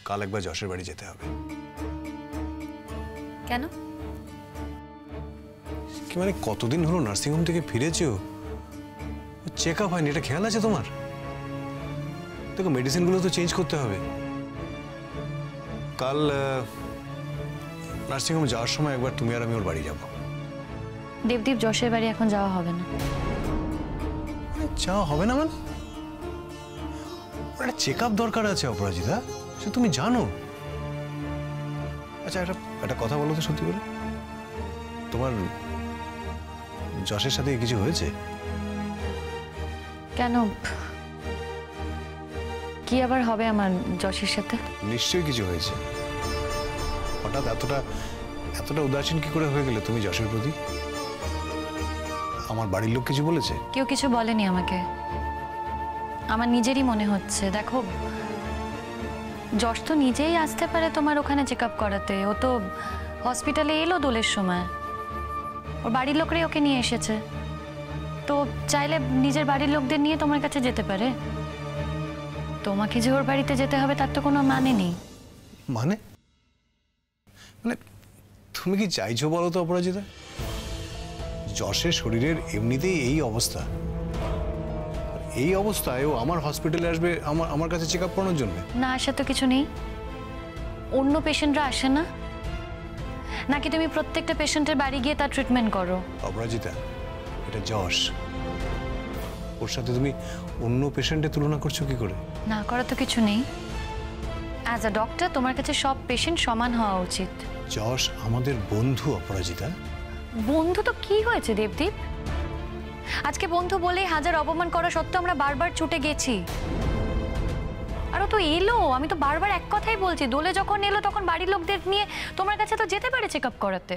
কাল একবার যশের বাড়ি যেতে হবে। কেন? কি মানে কতদিন হলো নার্সিংহোম থেকে ফিরেছো, চেক আপ হয়নি, এটা খেয়াল আছে তোমার? দেখো মেডিসিনগুলো তো চেঞ্জ করতে হবে। কাল নার্সিংহোমে যাওয়ার সময় একবার তুমি আর আমি ওর বাড়ি যাব। দেবদীপ যশের বাড়ি এখন যাওয়া হবে না। যাওয়া হবে না মানে? একটা চেক আপ দরকার আছে অপরাজিতা, সে তুমি জানো। আচ্ছা একটা কথা বলো তো সত্যি করে, তোমার যশের সাথে কিছু হয়েছে? কেন, কি আবার হবে আমার যশের সাথে? নিশ্চয়ই কিছু হয়েছে। হঠাৎ এতটা উদাসীন কি করে হয়ে গেলে তুমি যশের প্রতি? আমার বাড়ির লোক কিছু বলেছে? কেউ কিছু বলেনি আমাকে, আমার নিজেরই মনে হচ্ছে। দেখো যশ তো নিজেই আসতে পারে তোমার ওখানে চেক আপ করাতে। ও তো হসপিটালে এলো দোলের সময়, ওর বাড়ির লোকরাই ওকে নিয়ে এসেছে। তো চাইলে নিজের বাড়ির লোকদের নিয়ে তোমার কাছে যেতে পারে। তোমাকে যে ওর বাড়িতে যেতে হবে তার তো কোনো মানে নেই। মানে মানে তুমি কি চাইছো বলো তো অপরাজিতা? যশের শরীরের এমনিতেই এই অবস্থা, এই অবস্থায় ও আমার হসপিটালে আসবে আমার কাছে চেক আপ করানোর জন্য? না, আসা তো কিছু নেই। অন্য পেশেন্টরা আসে না নাকি তুমি প্রত্যেকটা পেশেন্টের বাড়ি গিয়ে তার ট্রিটমেন্ট করো? অপরাজিতা, এটা যশ, ওর সাথে তুমি অন্য পেশেন্টের তুলনা করছো কি করে? না করা তো কিছু নেই। অ্যাজ আ ডক্টর তোমার কাছে সব পেশেন্ট সমান হওয়া উচিত। যশ আমাদের বন্ধু অপরাজিতা। বন্ধু তো কি হয়েছে দেবদীপ? আজকে বন্ধু বলেই হাজার অপমান করা সত্ত্বেও আমরা বারবার ছুটে গেছি। আর ও তো এলো, আমি তো বারবার এক কথাই বলছি, দোলে যখন এলো তখন বাড়ির লোকদের নিয়ে তোমার কাছে তো যেতে পারে চেক আপ করাতে।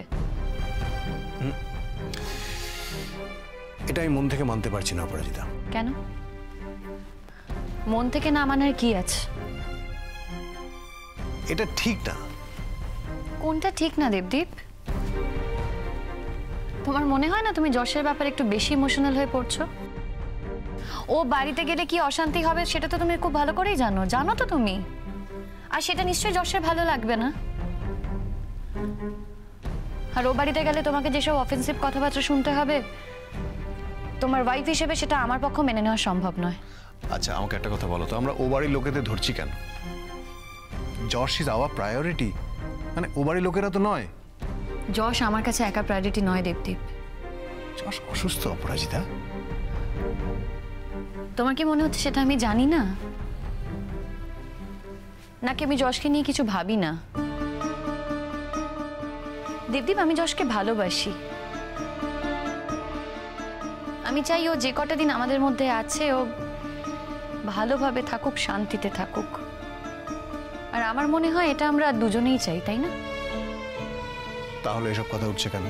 এটা আমি মন থেকে মানতে পারছি না অপরাজিতা। কেন? মন থেকে না মানার কি আছে? এটা ঠিক না। কোনটা ঠিক না দেবদীপ? তোমার মনে হয় না তুমি যশের ব্যাপারে একটু বেশি ইমোশনাল হয়ে পড়ছো? ও বাড়িতে গেলে কি অশান্তি হবে সেটা তো তুমি খুব ভালো করেই জানো তো তুমি। আর সেটা নিশ্চয়ই যশের ভালো লাগবে না। আর ও বাড়িতে গেলে তোমাকে যেসব অফেন্সিভ কথাবার্তা শুনতে হবে, তোমার ওয়াইফ হিসেবে সেটা আমার পক্ষে মেনে নেওয়া সম্ভব নয়। আচ্ছা আমাকে একটা কথা বলো তো, আমরা ও বাড়ির লোকেদের ধরছি কেন? যশ ইজ আওয়ার প্রায়োরিটি, মানে ও বাড়ির লোকেরা তো নয়। যশ আমার কাছে একা প্রায়োরিটি নয় দেবদীপ। যশ অসুস্থ অপরাজিতা। তোমার কি মনে হচ্ছে সেটা আমি জানি না? নাকি আমি যশকে নিয়ে কিছু ভাবি না? দেবদীপ, আমি যশকে ভালোবাসি। আমি চাই ও যে কটা দিন আমাদের মধ্যে আছে ও ভালোভাবে থাকুক, শান্তিতে থাকুক। আর আমার মনে হয় এটা আমরা দুজনেই চাই, তাই না? তাহলে এসব কথা উঠছে কেন?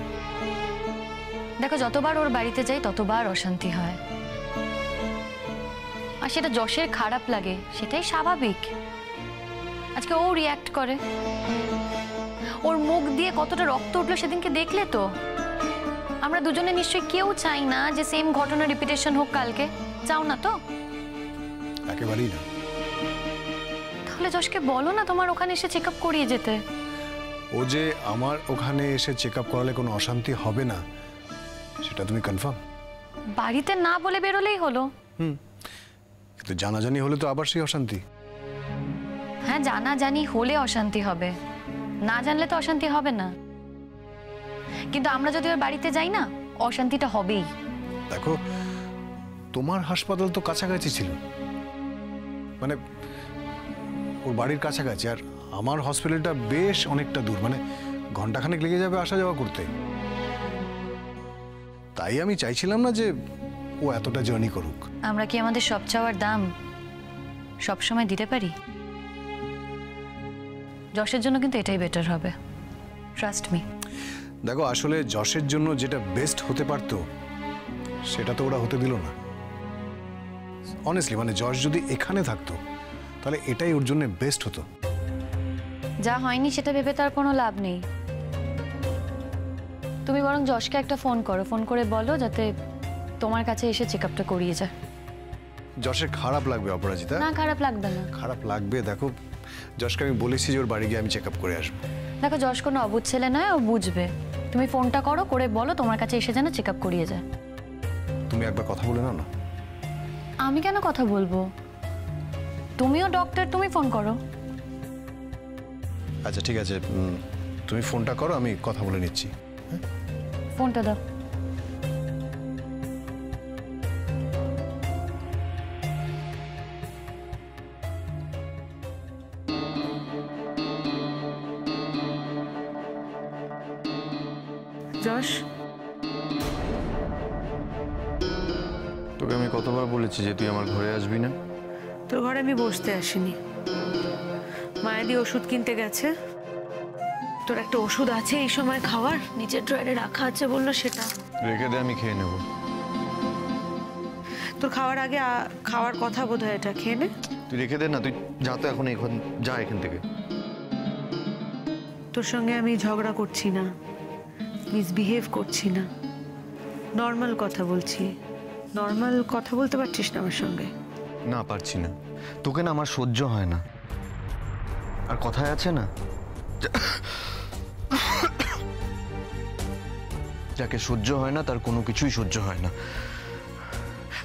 দেখো যতবার ওর বাড়িতে যাই ততবার অশান্তি হয়, আর সেটা যশের খারাপ লাগে, সেটাই স্বাভাবিক। আজকে ও রিয়্যাক্ট করে, ওর মুখ দিয়ে কতটা রক্ত উঠলো সেদিনকে দেখলে তো। আমরা দুজনে নিশ্চয়ই কেউ চাই না যে সেম ঘটনা রিপিটেশন হোক কালকে। চাও না তো? একেবারেই না। তাহলে যশকে বলো না তোমার ওখানে এসে চেক আপ করিয়ে যেতে। ও যে আমার ওখানে এসে চেক আপ করালে কোনো অশান্তি হবে না সেটা তুমি কনফার্ম? বাড়িতে না বলে বেরোলেই হলো। কিন্তু জানাজানি হলে তো আবার সেই অশান্তি। হ্যাঁ, জানাজানি হলে অশান্তি হবে, না জানলে তো অশান্তি হবে না। কিন্তু আমরা যদি ওর বাড়িতে যাই না, অশান্তিটা হবেই। দেখো তোমার হাসপাতাল তো কাছাকাছি ছিল, মানে ওর বাড়ির কাছাকাছি, আর আমার হসপিটালটা বেশ অনেকটা দূর, মানে ঘন্টাখানেক লেগে যাবে আসা যাওয়া করতে। তাই আমি চাইছিলাম না যে ও এতটা জার্নি করুক। আমরা কি আমাদের সব চাওয়ার দাম সব সময় দিতে পারি? যশের জন্য কিন্তু এটাই বেটার হবে, ট্রাস্ট মি। দেখো আসলে যশের জন্য যেটা বেস্ট হতে পারতো সেটা তো ওরা হতে দিল না। অনেস্টলি মানে যশ যদি এখানে থাকতো তাহলে এটাই ওর জন্য বেস্ট হতো। যা হয়নি সেটা ভেবে তার কোনো লাভ নেই। তুমি বরং যশকে একটা ফোন করো, ফোন করে বলো যাতে তোমার কাছে এসে চেক আপটা করিয়ে যায়। যশের খারাপ লাগবে অপরাজিতা? না, খারাপ লাগবে না। খারাপ লাগবে। দেখো যশকে আমি বলেছি যে ওর বাড়ি গিয়ে আমি চেক আপ করে আসবো। দেখো যশ কোনো অবুঝ ছেলে নয়, ও বুঝবে। তুমি ফোনটা করো, করে বলো তোমার কাছে এসে যেন চেক আপ করিয়ে যায়। তুমি একবার কথা বলে নাও না। আমি কেন কথা বলবো? তুমিও ডক্টর, তুমি ফোন করো। আচ্ছা ঠিক আছে, তুমি ফোনটা করো, আমি কথা বলে নিচ্ছি। ফোনটা দাও। যশ, তোকে আমি কতবার বলেছি যে তুই আমার ঘরে আসবি না? তোর ঘরে আমি বসতে আসিনি। মায়াদি ওষুধ কিনতে গেছে। তোর একটা ওষুধ আছে এই সময় খাওয়ার, নিচের ড্রয়ারে রাখা আছে, বললো সেটা রেখে দে, আমি খেয়ে নেব। তোর খাওয়ার আগে খাওয়ার কথা বোধ হয়, এটা খেয়ে নে। তুই রেখে দে না, তুই যা তো এখন, যা এখান থেকে। তোর সঙ্গে আমি ঝগড়া করছি না, মিসবিহেভ করছি না, নর্মাল কথা বলছি। নর্মাল কথা বলতে পারছিস না আমার সঙ্গে? না, পারছি না। তোকে না আমার সহ্য হয় না। আর কথায় আছে না, যাকে সহ্য হয় না তার কোনো কিছুই সহ্য হয় না।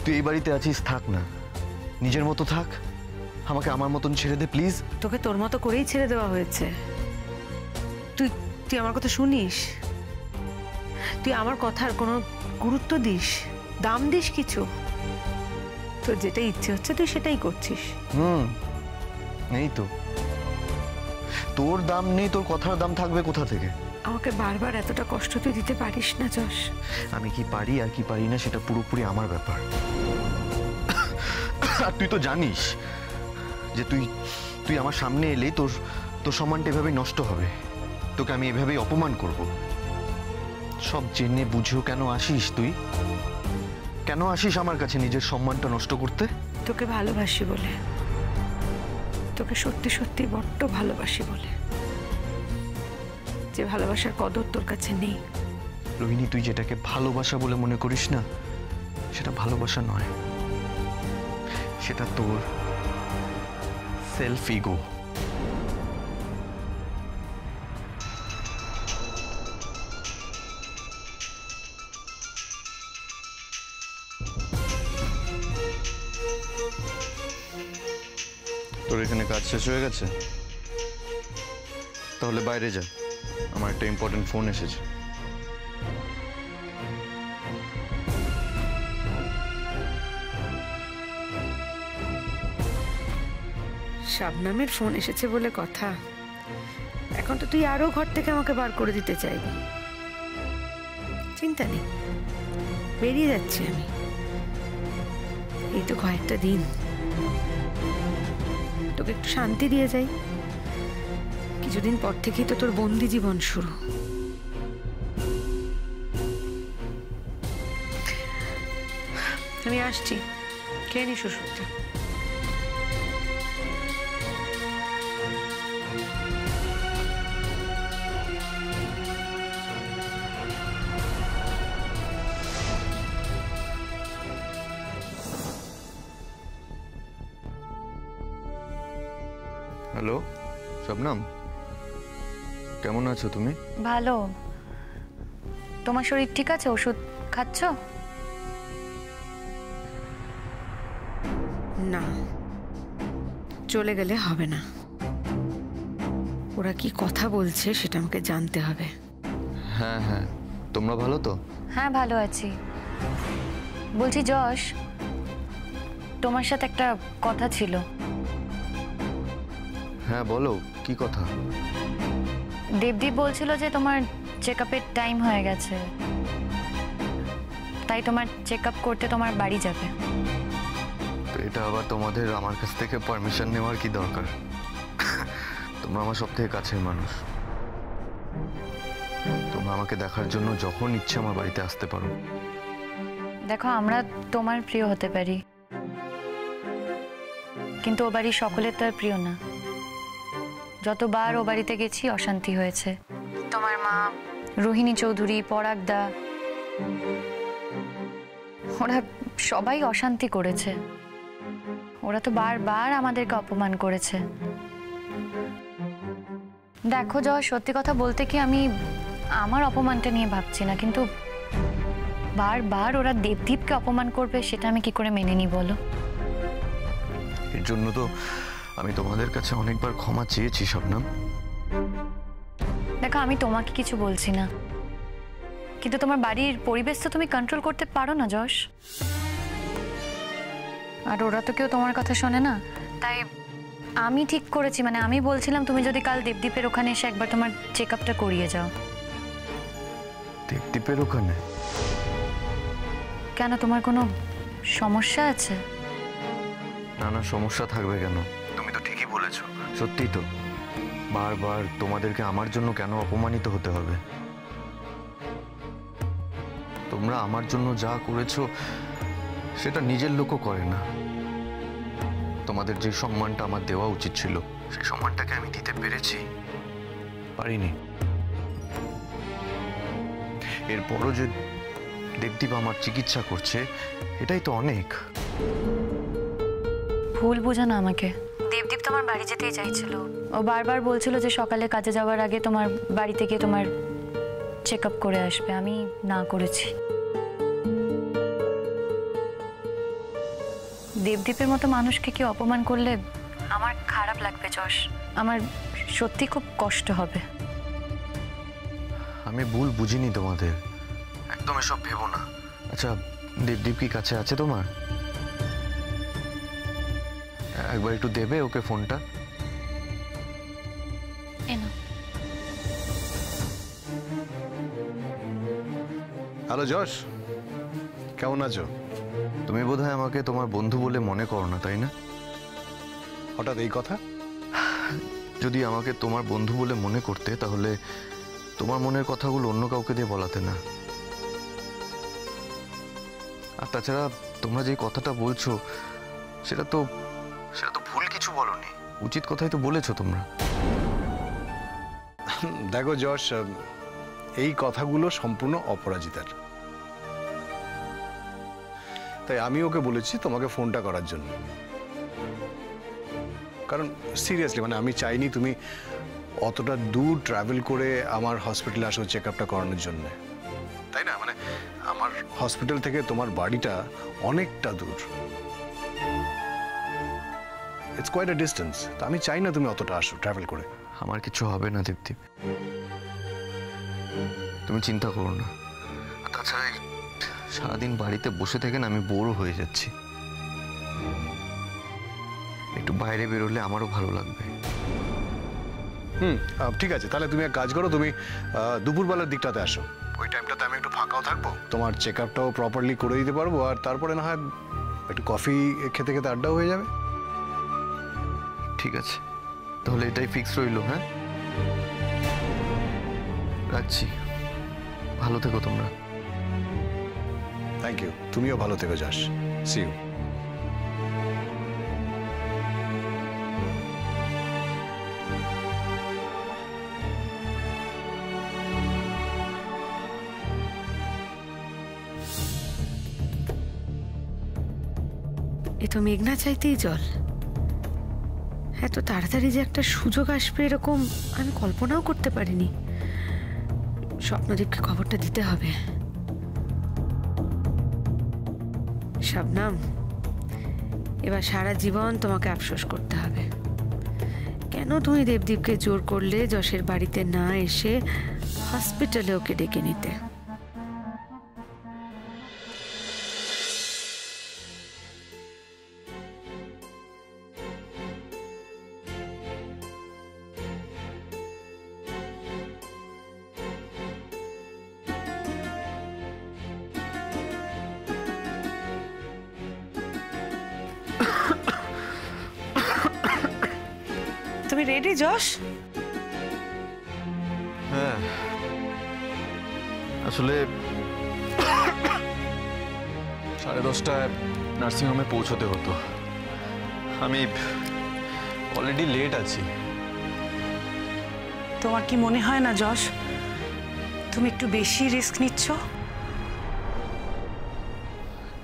তুই এই বাড়িতে আছিস, থাক না, নিজের মতো থাক। আমাকে আমার মতন ছেড়ে দে প্লিজ। তোকে তোর মতো করেই ছেড়ে দেওয়া হয়েছে। তুই তুই আমার কথা শুনিস? তুই আমার কথার কোনো গুরুত্ব দিস, দাম দিস কিছু? তোর যেটা ইচ্ছে হচ্ছে তুই সেটাই করছিস। নেই তো, তোর দাম নেই, তোর কথার দাম থাকবে কোথা থেকে? আমাকে বারবার এতটা কষ্ট তুই দিতে পারিস না যশ। আমি কি পারি আর কি পারি না সেটা পুরোপুরি আমার ব্যাপার। আর তুই তো জানিস যে তুই আমার সামনে এলেই তোর সম্মানটা এভাবেই নষ্ট হবে। তোকে আমি এভাবেই অপমান করব। সব জেনে বুঝেও কেন আসিস তুই? কেন আসিস আমার কাছে নিজের সম্মানটা নষ্ট করতে? তোকে ভালোবাসি বলে, তোকে সত্যি সত্যি বড্ড ভালোবাসি বলে। যে ভালোবাসার কদর তোর কাছে নেই। রোহিণী, তুই যেটাকে ভালোবাসা বলে মনে করিস না, সেটা ভালোবাসা নয়, সেটা তোর সেলফ ইগো। তোর এখানে কাজ শেষ হয়ে গেছে? তাহলে বাইরে যা, আমার একটা ইম্পর্টেন্ট ফোন এসেছে। শাবনামের ফোন এসেছে বলে কথা। এখন তো তুই আরো ঘর থেকে আমাকে বার করে দিতে চাইবি। চিন্তা নেই, বেরিয়ে যাচ্ছি আমি। এই তো কয়েকটা দিন, তোকে একটু শান্তি দিয়ে যাই। কিছুদিন পর থেকেই তো তোর বন্দি জীবন শুরু। আমি আসছি, খেয়ে নিস ওষুধটা। হ্যালো শবনম, কেমন আছো তুমি? ভালো। তোমার শরীর ঠিক আছে? ওষুধ খাচ্ছ? না, চলে গেলে হবে না। ওরা কি কথা বলছে সেটা আমাকে জানতে হবে। হ্যাঁ হ্যাঁ, তোমরা ভালো তো? হ্যাঁ ভালো আছি। বলছি যশ, তোমার সাথে একটা কথা ছিল। হ্যাঁ বলো, কি কথা? দেবদীপ বলছিল যে তোমার চেক আপের টাইম হয়ে গেছে, তাই তোমার চেক আপ করতে তোমার বাড়ি যাবে। তো এটা আবার তোমাদের আমার কাছ থেকে পারমিশন নেওয়ার কি দরকার? তোমরা আমার সব থেকে কাছের মানুষ। তোমরা আমাকে দেখার জন্য যখন ইচ্ছে আমার বাড়িতে আসতে পারো। দেখো, আমরা তোমার প্রিয় হতে পারি, কিন্তু ও বাড়ির সকলের তো আর প্রিয় না। যতবার ও বাড়িতে গেছি অশান্তি হয়েছে। তোমার মা, রোহিণী চৌধুরী, পরাগদা, ওরা সবাই অশান্তি করেছে। ওরা তো বারবার আমাদেরকে অপমান করেছে। দেখো যশ, সত্যি কথা বলতে কি আমি আমার অপমানটা নিয়ে ভাবছি না, কিন্তু বারবার ওরা দেবদীপকে অপমান করবে সেটা আমি কি করে মেনে নিই বলো? এর জন্য তো আমি তোমাদের কাছে অনেকবার ক্ষমা চেয়েছি শবনম। দেখো আমি তোমাকে কিছু বলছি না, কিন্তু তোমার বাড়ির পরিবেশ তো তুমি কন্ট্রোল করতে পারো না যশ। আর ওরা তো কেউ তোমার কথা শোনে না, তাই আমি ঠিক করেছি, মানে আমি বলছিলাম তুমি যদি কাল দেবদীপের ওখানে এসে একবার তোমার চেক আপটা করিয়ে যাও। দেবদীপের ওখানে? কেন, তোমার কোনো সমস্যা আছে? না না, সমস্যা থাকবে কেন? তুমি তো ঠিকই বলেছো। সত্যি তো, বারবার তোমাদেরকে আমার জন্য কেন অপমানিত হতে হবে? তোমরা আমার জন্য যা করেছো সেটা নিজের লোকও করে না। তোমাদের যে সম্মানটা আমার দেওয়া উচিত ছিল সেই সম্মানটাকে আমি দিতে পেরেছি? পারিনি। এরপরও যে দেবদীপ আমার চিকিৎসা করছে এটাই তো অনেক। ভুল বোঝো না আমাকে। দেবদীপ তোমার বাড়ি যেতেই চাইছিল, ও বারবার বলছিল যে সকালে কাজে যাওয়ার আগে তোমার বাড়িতে গিয়ে তোমার চেক আপ করে আসবে, আমি না করেছি। দেবদীপের মতো মানুষকে কি অপমান করলে আমার খারাপ লাগবে যশ, আমার সত্যি খুব কষ্ট হবে। আমি ভুল বুঝিনি তোমাদের, একদম এসব ভেবো না। আচ্ছা, দেবদীপ কি কাছে আছে তোমার? একবার একটু দেবে ওকে ফোনটা? এনো। হ্যালো যশ, কেমন আছো? তুমি বোধহয় আমাকে তোমার বন্ধু বলে মনে করো না, তাই না? হঠাৎ এই কথা? যদি আমাকে তোমার বন্ধু বলে মনে করতে তাহলে তোমার মনের কথাগুলো অন্য কাউকে দিয়ে বলাতে না। আর তাছাড়া তোমরা যে কথাটা বলছো সেটা তো ভুল কিছু বলনি, উচিত কথাই তো বলেছো তোমরা। দেখো যশ, এই কথাগুলো সম্পূর্ণ অপরাজিতার, তাই আমি ওকে বলেছি তোমাকে ফোনটা করার জন্য। কারণ সিরিয়াসলি, মানে আমি চাইনি তুমি অতটা দূর ট্রাভেল করে আমার হসপিটালে আসো চেক আপটা করানোর জন্য, তাই না? মানে আমার হসপিটাল থেকে তোমার বাড়িটা অনেকটা দূর, ইটস কোয়াইট আ ডিস্টেন্স। তো আমি চাই না তুমি অতটা আসো ট্রাভেল করে। আমার কিছু হবে না দেবদীপ, তুমি চিন্তা করো না। আর তাছাড়া সারাদিন বাড়িতে বসে থেকে না আমি বোর হয়ে যাচ্ছি, একটু বাইরে বেরোলে আমারও ভালো লাগবে। ঠিক আছে, তাহলে তুমি এক কাজ করো, তুমি দুপুরবেলার দিকটাতে আসো, ওই টাইমটাতে আমি একটু ফাঁকাও থাকবো, তোমার চেক আপটাও প্রপারলি করে দিতে পারবো, আর তারপরে না হয় একটু কফি খেতে খেতে আড্ডাও হয়ে যাবে। ঠিক আছে, তাহলে এটাই ফিক্স রইলো। হ্যাঁ, রাখছি, ভালো থেকো তোমরা। থ্যাংক ইউ, তুমিও ভালো থেকো যশ, সি ইউ। এ তো মেঘনা চাইতেই জল। এত তাড়াতাড়ি যে একটা সুযোগ আসবে এরকম আমি কল্পনাও করতে পারিনি। স্বপ্নদীপকে খবরটা দিতে হবে। শবনম, এবার সারা জীবন তোমাকে আফসোস করতে হবে। কেন তুমি দেবদীপকে জোর করলে যশের বাড়িতে না এসে হসপিটালে ওকে ডেকে নিতে? তুমি রেডি যশ? হ্যাঁ, আসলে 10:30টায় নার্সিংহোমে পৌঁছতে হতো। আমি অলরেডি লেট আছি। তোমার কি মনে হয় না যশ, তুমি একটু বেশি রিস্ক নিচ্ছ?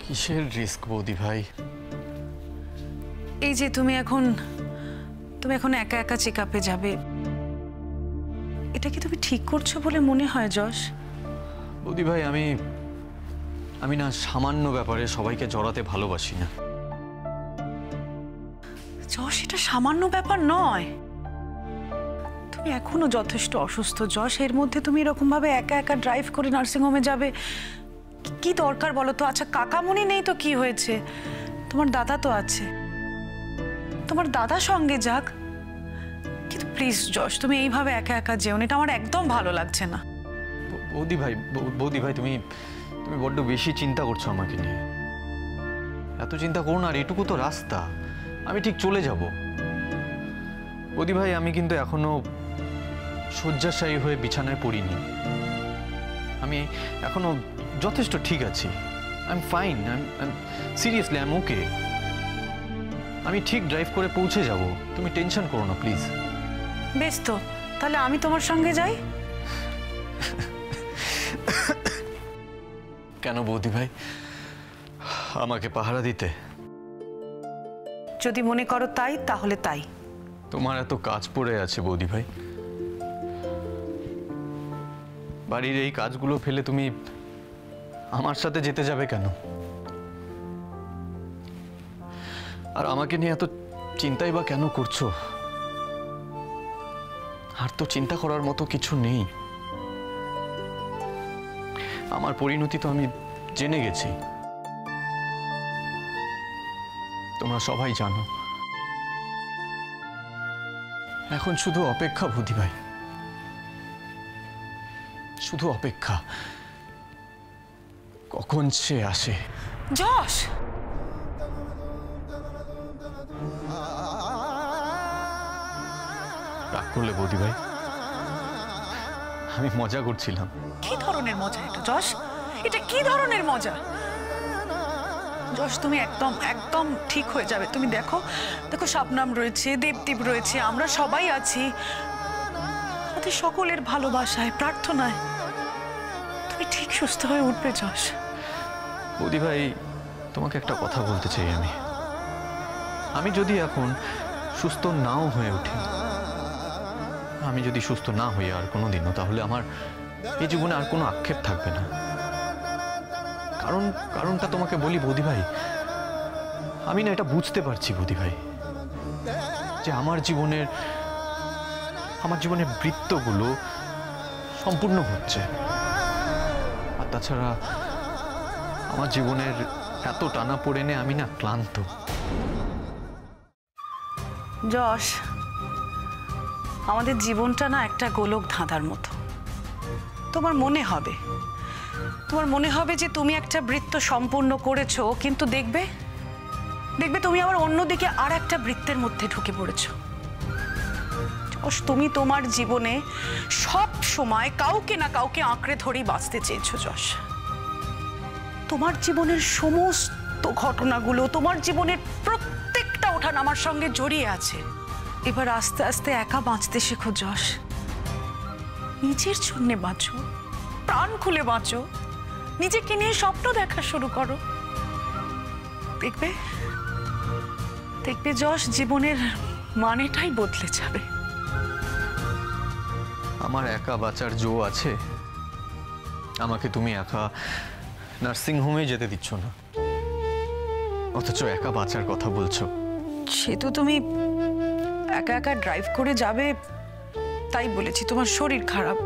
কিসের রিস্ক বৌদি ভাই? এই যে তুমি এখন তুমি এখন একা একা চেক আপে যাবে, এটা কি তুমি ঠিক করছো বলে মনে হয় যশ? বৌদি ভাই, আমি না সামান্য ব্যাপারে সবাইকে জড়াতে ভালোবাসি না। যশ, এটা সামান্য ব্যাপার নয়। তুমি এখনো যথেষ্ট অসুস্থ যশ, এর মধ্যে তুমি এরকম ভাবে একা একা ড্রাইভ করে নার্সিংহোমে যাবে, কি দরকার বলো তো? আচ্ছা, কাকামণি নেই তো কি হয়েছে, তোমার দাদা তো আছে, তোমার দাদা সঙ্গে যাক। কিন্তু প্লিজ যশ, তুমি এইভাবে একা একা যেও না, এটা আমার একদম ভালো লাগছে না। বৌদি ভাই, তুমি বড্ড বেশি চিন্তা করছো আমাকে নিয়ে। এত চিন্তা করো না, আর এটুকু তো রাস্তা, আমি ঠিক চলে যাব। বৌদি ভাই, আমি কিন্তু এখনো শয্যাশায়ী হয়ে বিছানায় পড়িনি। আমি এখনো যথেষ্ট ঠিক আছি। I am fine, seriously I am okay. আমি ঠিক ড্রাইভ করে পৌঁছে যাব, তুমি টেনশন করো না প্লিজ। বেশ তো, তাহলে আমি তোমার সঙ্গে যাই। কেন বৌদি ভাই, আমাকে পাহারা দিতে? যদি মনে করো তাই, তাহলে তাই। তোমার এত কাজ পড়ে আছে বৌদি ভাই, বাড়ির এই কাজগুলো ফেলে তুমি আমার সাথে যেতে যাবে কেন? আর আমাকে নিয়ে এত চিন্তাই বা কেন করছো? আর তো চিন্তা করার মতো কিছু নেই। আমার পরিণতি তো আমি জেনে গেছি, তোমরা সবাই জানো। এখন শুধু অপেক্ষা বৌদি ভাই, শুধু অপেক্ষা, কখন সে আসে। যশ, রাগ করলে বৌদি ভাই? আমি মজা করছিলাম। কি ধরনের মজা এটা যশ? এটা কি ধরনের মজা? যশ, তুমি একদম একদম ঠিক হয়ে যাবে। তুমি দেখো দেখো, শাবনাম রয়েছে, দেবদীপ রয়েছে, আমরা সবাই আছি। আমাদের সকলের ভালোবাসায়, প্রার্থনায় তুমি ঠিক সুস্থ হয়ে উঠবে যশ। বৌদি ভাই, তোমাকে একটা কথা বলতে চাই। আমি যদি এখন সুস্থ নাও হয়ে উঠি, আমি যদি সুস্থ না হই আর কোনোদিনও, তাহলে আমার এই জীবনে আর কোনো আক্ষেপ থাকবে না। কারণটা তোমাকে বলি বৌদি ভাই, আমি না এটা বুঝতে পারছি বৌদি ভাই, যে আমার জীবনের বৃত্তগুলো সম্পূর্ণ হচ্ছে। আর তাছাড়া আমার জীবনের এত টানা পড়ে নে আমি না ক্লান্ত। যশ, আমাদের জীবনটা না একটা গোলক ধাঁধার মতো। তোমার মনে হবে যে তুমি একটা বৃত্ত সম্পূর্ণ করেছো, কিন্তু দেখবে তুমি আবার অন্যদিকে আর একটা বৃত্তের মধ্যে ঢুকে পড়েছো। যশ, তুমি তোমার জীবনে সব সময় কাউকে না কাউকে আঁকড়ে ধরেই বাঁচতে চেয়েছো যশ। তোমার জীবনের সমস্ত ঘটনাগুলো, তোমার জীবনের প্রত্যেকটা ওঠানামার সঙ্গে জড়িয়ে আছে। এবার আস্তে আস্তে একা বাঁচতে শেখো যশ। নিজের জন্যে বাঁচো, প্রাণ খুলে বাঁচো, নিজেকে নিয়ে স্বপ্ন দেখা শুরু করো। দেখবে যশ, জীবনের মানেটাই বদলে যাবে। আমার একা বাঁচার জো আছে, আমাকে তুমি একা নার্সিংহোমে যেতে দিচ্ছ না, অথচ একা বাঁচার কথা বলছো। সে তো তুমি একা একা ড্রাইভ করে যাবে তাই বলেছি, তোমার শরীর খারাপ।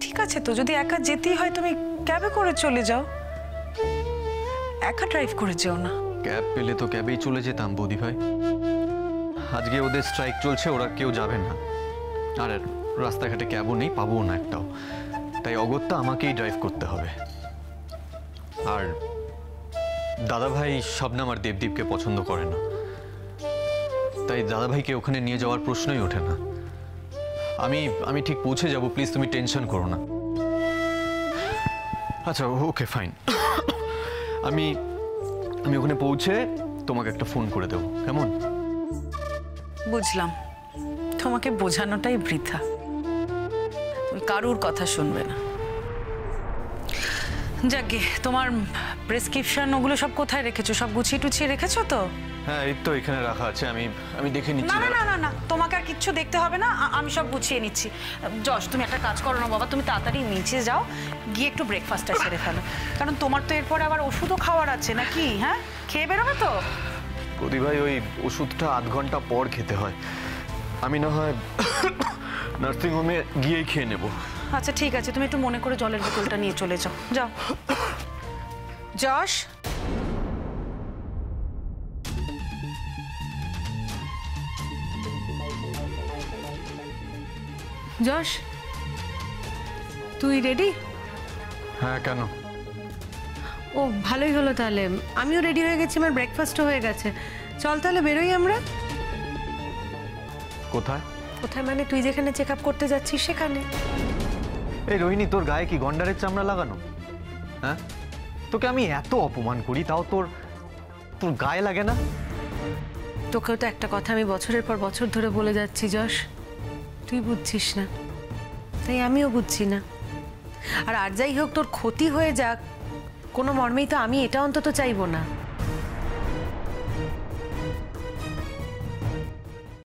ঠিক আছে তো, যদি একা যেতেই হয় তুমি ক্যাবে করে চলে যাও, একা ড্রাইভ করে যেও না। ক্যাব পেলে তো ক্যাবেই চলে যেতাম বৌদি ভাই। আজকে ওদের স্ট্রাইক চলছে, ওরা কেউ যাবে না, আর রাস্তাঘাটে ক্যাবও নেই, পাবো না একটাও। তাই অগত্যা আমাকেই ড্রাইভ করতে হবে। আর দাদাভাই শবনম আর দেবদীপকে পছন্দ করে না, তাই দাদাভাইকে ওখানে নিয়ে যাওয়ার প্রশ্নই ওঠে না। আমি ঠিক পৌঁছে যাব, প্লিজ তুমি টেনশন করো না। আচ্ছা ওকে ফাইন, আমি ওখানে পৌঁছে তোমাকে একটা ফোন করে দেবো, কেমন? বুঝলাম, তোমাকে বোঝানোটাই বৃথা, তুমি কারুর কথা শুনবে না। যাকে তোমার প্রেসক্রিপশন ওগুলো সব কোথায় রেখেছো? সব গুছিয়ে টুছিয়ে রেখেছো তো? হ্যাঁ এই তো এখানে রাখা আছে, আমি আমি দেখে নিচ্ছি। না না না না না, তোমাকে আর কিচ্ছু দেখতে হবে না, আমি সব গুছিয়ে নিচ্ছি। যশ, তুমি একটা কাজ করো না বাবা, তুমি তাড়াতাড়ি নিচে যাও, গিয়ে একটু ব্রেকফাস্টটা সেরে ফেলো, কারণ তোমার তো এরপরে আবার ওষুধও খাওয়ার আছে নাকি? হ্যাঁ, খেয়ে বেরোবে তো? বৌদি ভাই ওই ওষুধটা 8 ঘন্টা পর খেতে হয়, আমি না হয় নার্সিংহোমে গিয়েই খেয়ে নেব। আচ্ছা ঠিক আছে, তুমি একটু মনে করে জলের বোতলটা নিয়ে চলে যাও, যাও। যশ, যশ, তুই রেডি? হ্যাঁ কেন? ও ভালোই হলো তাহলে, আমিও রেডি হয়ে গেছি, আমার ব্রেকফাস্টও হয়ে গেছে। চল তাহলে বেরোই আমরা। কোথায়? কোথায় মানে তুই যেখানে চেক আপ করতে যাচ্ছিস সেখানে। এই রোহিণী, তোর গায়ে কি গন্ডারের চামড়া লাগানো? হ্যাঁ, তোকে আমি এত অপমান করি তাও তোর তোর গায়ে লাগে না? তোকেও তো একটা কথা আমি বছরের পর বছর ধরে বলে যাচ্ছি যশ, তুই বুঝছিস না, তাই আমিও বুঝছি না। আর যাই হোক, তোর ক্ষতি হয়ে যাক কোনো মর্মেই তো আমি এটা অন্তত চাইবো না।